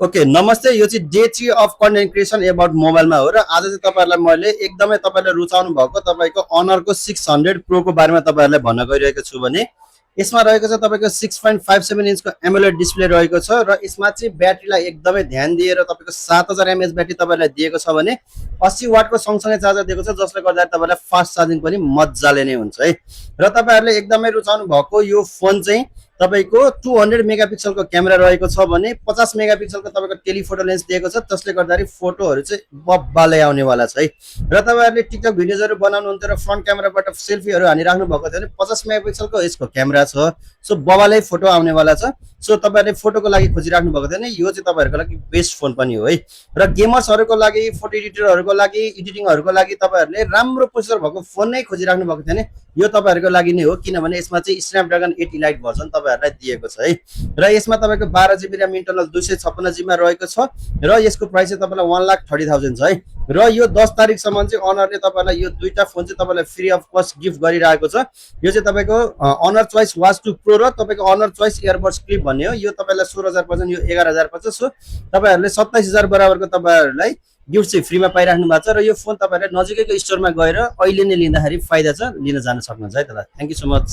Okay नमस्ते, यो चाहिँ day 3 of content creation about मोबाइलमा हो र आज चाहिँ तपाईँहरूलाई मैले एकदमै तपाईँले रुचाउनु भएको तपाईँको अनरको 600 प्रोको बारेमा तपाईँहरूलाई भन्न गइरहेको छु भने यसमा रहेको छ तपाईँको 6.57 इन्चको एमोलेड डिस्प्ले रहेको छ र यसमा चाहिँ ब्याट्रीलाई एकदमै ध्यान दिएर तपाईँको 7000 एमएच ब्याट्री तपाईँलाई दिएको छ भने 80 वाटको सँगसँगै चार्जर दिएको छ, जसले गर्दा तपाईँलाई फास्ट चार्जिङ पनि मजाले नै हुन्छ है। र तपाईँहरूले एकदमै रुचाउनु भएको यो फोन चाहिँ तपाईको 200 मेगापिक्सलको क्यामेरा रहेको छ भने 50 मेगापिक्सलको तपाईको टेलिफोटो लेन्स दिएको छ, जसले गर्दाखेरि फोटोहरू चाहिँ बब्बाले आउनेवाला छ है। र तपाईँहरूले टिकटक भिडियोजहरू बनाउनुहुन्थ्यो र फ्रन्ट क्यामेराबाट सेल्फीहरू हानिराख्नु भएको थियो भने 50 मेगापिक्सलको यसको क्यामेरा छ, सो बबालै फोटो आउनेवाला छ। सो तपाईँहरूले फोटोको लागि खोजिराख्नु भएको थियो भने यो चाहिँ तपाईँहरूको लागि बेस्ट फोन पनि हो है। र गेमर्सहरूको लागि, फोटो एडिटरहरूको लागि, एडिटिङहरूको लागि तपाईँहरूले राम्रो प्रोसेसर भएको फोन नै खोजिराख्नु भएको थियो भने यो तपाईँहरूको लागि नै हो, किनभने यसमा चाहिँ स्न्यापड्रागन 8 इलाइट भर्जन तपाईँहरूलाई दिएको छ है। र यसमा तपाईँको 12 GB र्याम इन्टरनल 256 GB मा रहेको छ र यसको प्राइस चाहिँ तपाईँलाई 1,30,000 छ है। र यो 10 तारिकसम्म चाहिँ अनरले तपाईँलाई यो दुईटा फोन चाहिँ तपाईँलाई फ्री अफ कस्ट गिफ्ट गरिरहेको छ। यो चाहिँ तपाईँको अनर चोइस वाच 2 प्रो र तपाईँको अनर चोइस एयरबड्स क्लिप भन्ने हो। यो तपाईँलाई 16,000 पर्छ, यो 11,000 पर्छ। सो तपाईँहरूले 27,000 बराबरको तपाईँहरूलाई गिफ्ट चाहिँ फ्रीमा पाइराख्नु भएको छ र यो फोन तपाईँहरूले नजिकैको स्टोरमा गएर अहिले नै लिँदाखेरि फाइदा छ, लिन जान सक्नुहुन्छ है त। Thank you so much.